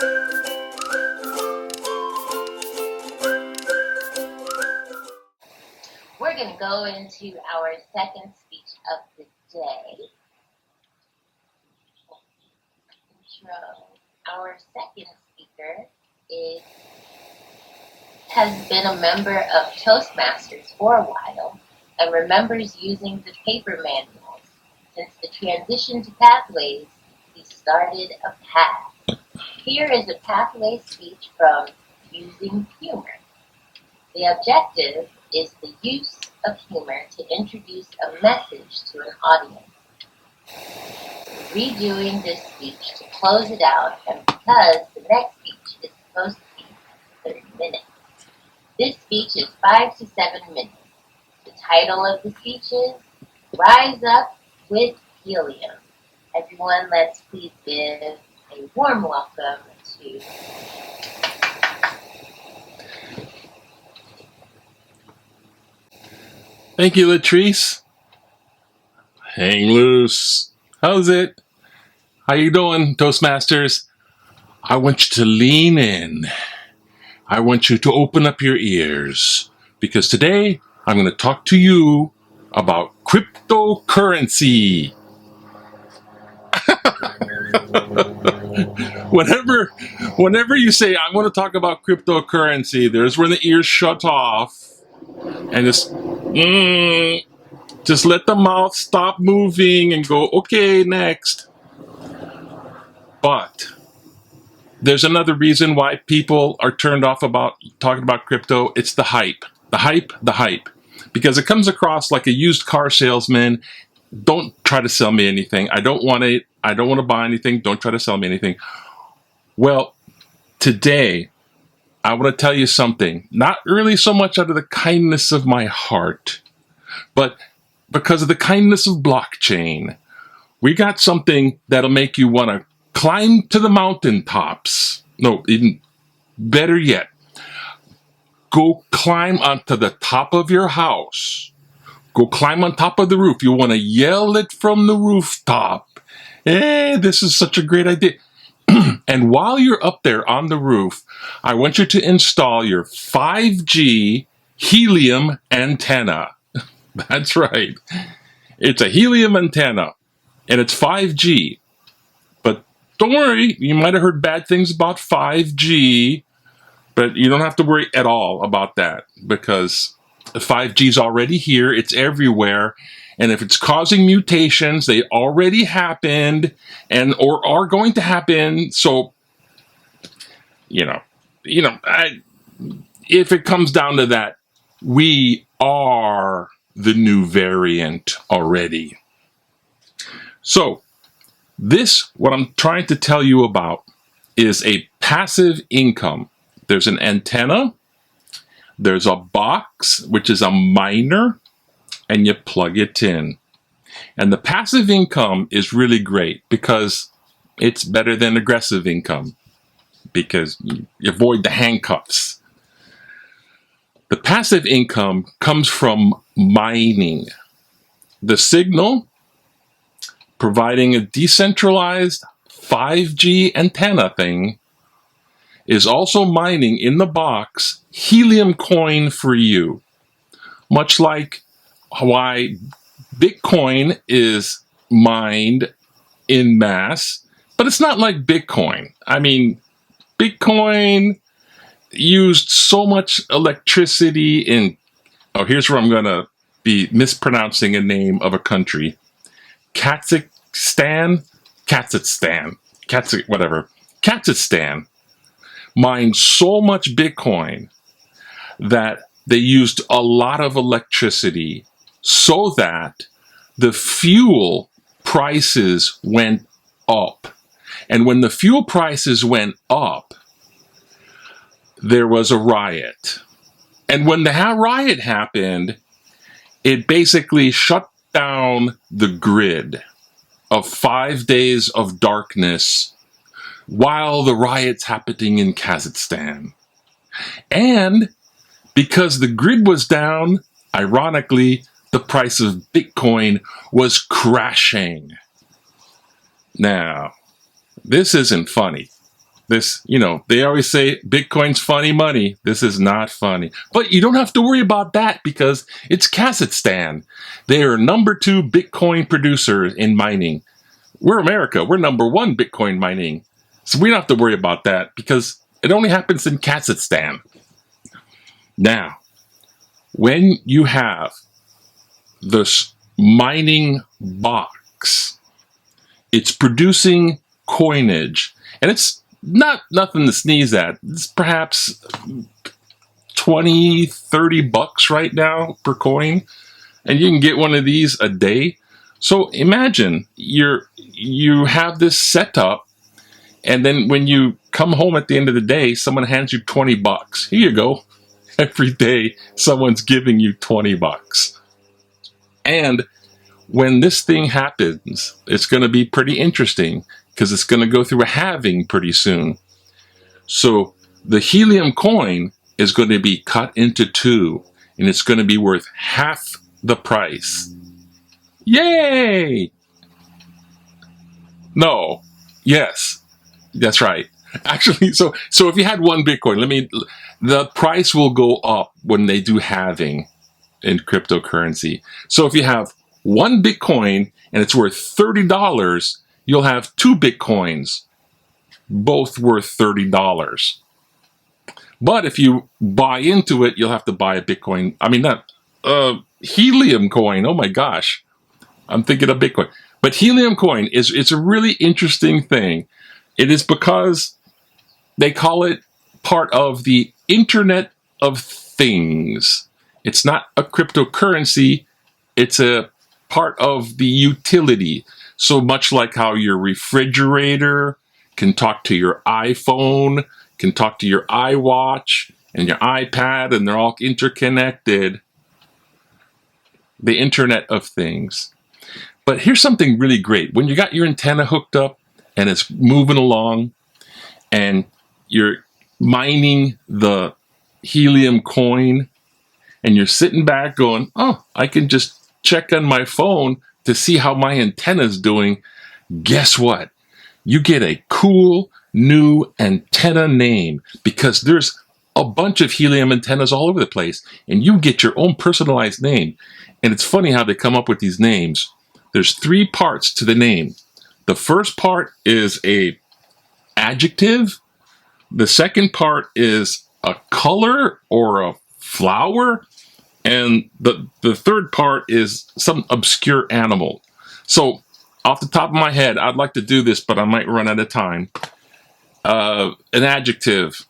We're going to go into our second speech of the day. Intro. Our second speaker has been a member of Toastmasters for a while and remembers using the paper manuals. Since the transition to Pathways, he started a path. Here is a Pathway speech from Using Humor. The objective is the use of humor to introduce a message to an audience. Redoing this speech to close it out, and because the next speech is supposed to be 30 minutes. This speech is 5 to 7 minutes. The title of the speech is Rise Up with Helium. Everyone, let's please give a warm welcome to Thank you, Latrice. Hang loose. How's it? How you doing, Toastmasters? I want you to lean in. I want you to open up your ears because today I'm going to talk to you about cryptocurrency. Whenever you say I'm going to talk about cryptocurrency, there's when the ears shut off and just let the mouth stop moving and go, okay, next. But there's another reason why people are turned off about talking about crypto. It's the hype. The hype. Because it comes across like a used car salesman. Don't try to sell me anything. I don't want it. I don't want to buy anything. Don't try to sell me anything. Well, today, I want to tell you something. Not really so much out of the kindness of my heart, but because of the kindness of blockchain. We got something that'll make you want to climb to the mountaintops. No, even better yet, go climb onto the top of your house. Go climb on top of the roof. You want to yell it from the rooftop. Hey, this is such a great idea. And while you're up there on the roof, I want you to install your 5G Helium antenna. That's right. It's a Helium antenna, and it's 5G. But don't worry, you might have heard bad things about 5G, but you don't have to worry at all about that because 5G is already here. It's everywhere. And if it's causing mutations, they already happened and or are going to happen. So, if it comes down to that, we are the new variant already. So, what I'm trying to tell you about is a passive income. There's an antenna, there's a box, which is a miner, and you plug it in. And the passive income is really great because it's better than aggressive income because you avoid the handcuffs. The passive income comes from mining. The signal, providing a decentralized 5G antenna thing, is also mining in the box Helium coin for you. Much like why Bitcoin is mined in mass, but it's not like Bitcoin. I mean, Bitcoin used so much electricity in, here's where I'm going to be mispronouncing a name of a country. Kazakhstan mined so much Bitcoin that they used a lot of electricity so that the fuel prices went up. And when the fuel prices went up, there was a riot. And when the riot happened, it basically shut down the grid of 5 days of darkness while the riot's happening in Kazakhstan. And because the grid was down, ironically, the price of Bitcoin was crashing. Now, this isn't funny. this, they always say Bitcoin's funny money. This is not funny. But you don't have to worry about that because it's Kazakhstan. They are number 2 Bitcoin producer in mining. We're America. We're number 1 Bitcoin mining. So we don't have to worry about that because it only happens in Kazakhstan. Now, when you have this mining box, it's producing coinage, and it's not nothing to sneeze at. It's perhaps 20-30 bucks right now per coin, and you can get one of these a day. So imagine you have this set up, and then when you come home at the end of the day, someone hands you 20 bucks. Here you go. Every day someone's giving you 20 bucks. And when this thing happens, it's going to be pretty interesting because it's going to go through a halving pretty soon. So the Helium coin is going to be cut into 2, and it's going to be worth half the price. Yay! No. Yes. That's right. Actually, so if you had 1 Bitcoin, the price will go up when they do halving in cryptocurrency. So if you have 1 Bitcoin and it's worth $30, you'll have 2 Bitcoins, both worth $30. But if you buy into it, you'll have to buy a Bitcoin. Helium coin. Oh my gosh. I'm thinking of Bitcoin. But Helium coin it's a really interesting thing. It is because they call it part of the Internet of Things. It's not a cryptocurrency. It's a part of the utility. So much like how your refrigerator can talk to your iPhone, can talk to your iWatch and your iPad, and they're all interconnected. The Internet of Things. But here's something really great. When you got your antenna hooked up and it's moving along and you're mining the Helium coin and you're sitting back going, oh, I can just check on my phone to see how my antenna's doing. Guess what? You get a cool new antenna name because there's a bunch of Helium antennas all over the place, and you get your own personalized name. And it's funny how they come up with these names. There's 3 parts to the name. The first part is a adjective. The second part is a color or a flower. And the third part is some obscure animal. So off the top of my head, I'd like to do this, but I might run out of time. An adjective,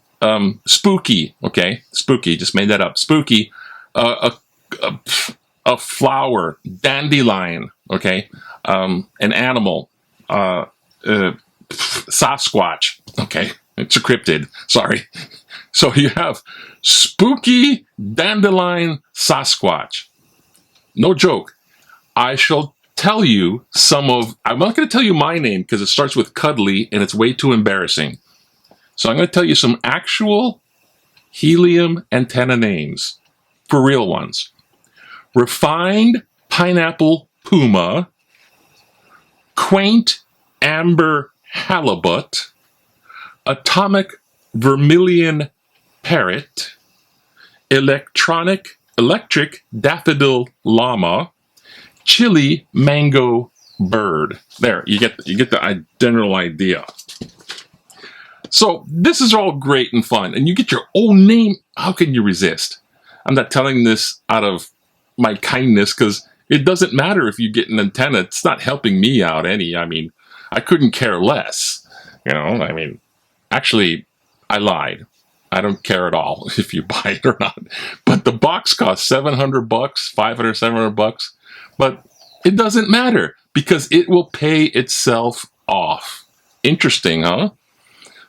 spooky. Okay, spooky. Just made that up. Spooky. A flower, dandelion. Okay, an animal, Sasquatch. Okay, it's a cryptid. Sorry. So you have spooky dandelion Sasquatch. No joke. I shall tell you I'm not going to tell you my name because it starts with cuddly and it's way too embarrassing. So I'm going to tell you some actual Helium antenna names for real ones. Refined pineapple puma, quaint amber halibut, atomic vermilion parrot, electric daffodil llama, chili mango bird. There, you get the general idea. So this is all great and fun, and you get your own name. How can you resist? I'm not telling this out of my kindness because it doesn't matter if you get an antenna. It's not helping me out any. I couldn't care less. Actually, I lied. I don't care at all if you buy it or not. But the box costs $700, $500, $700. But it doesn't matter because it will pay itself off. Interesting, huh?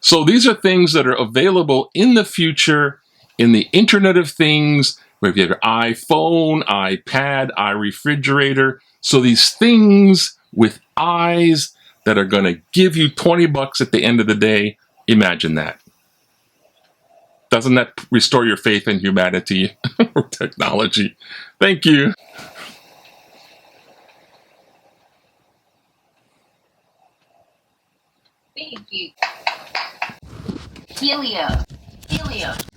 So these are things that are available in the future in the Internet of Things, where if you have your iPhone, iPad, iRefrigerator. So these things with eyes that are going to give you 20 bucks at the end of the day. Imagine that. Doesn't that restore your faith in humanity or technology? Thank you. Thank you. Helium. Helium.